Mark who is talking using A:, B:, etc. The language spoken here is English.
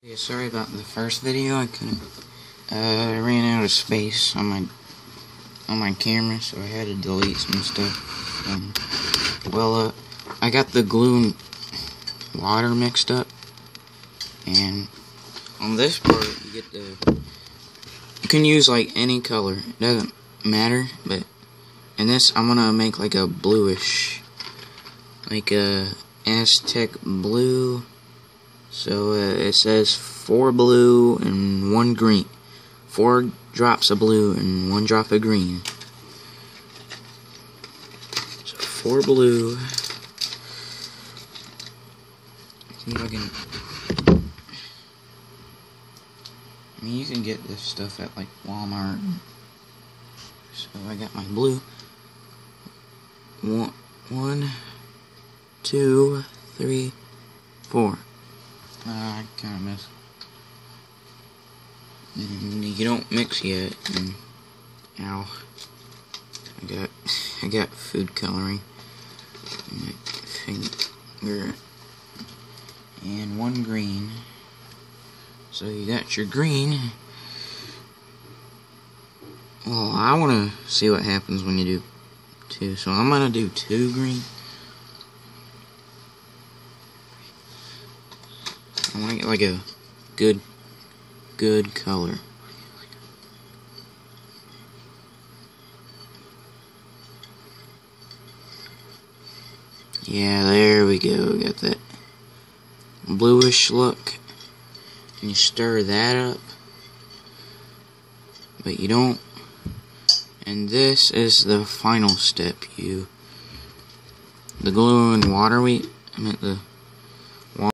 A: Yeah, sorry about the first video. I couldn't. I ran out of space on my camera, so I had to delete some stuff. I got the glue and water mixed up, and on this part you get you can use like any color. It doesn't matter, but in this I'm gonna make like a bluish, like a Aztec blue. So it says 4 blue and 1 green. 4 drops of blue and 1 drop of green. So 4 blue. See if I can. I mean, you can get this stuff at like Walmart. So I got my blue. 1, 2, 3, 4. I kind of missed. You don't mix yet. Ow. I got food coloring. Finger. And 1 green. So you got your green. Well, I want to see what happens when you do 2. So I'm going to do 2 green. I want to get like a good color. Yeah, there we go. We got that bluish look. And you stir that up. But you don't. And this is the final step. The glue and water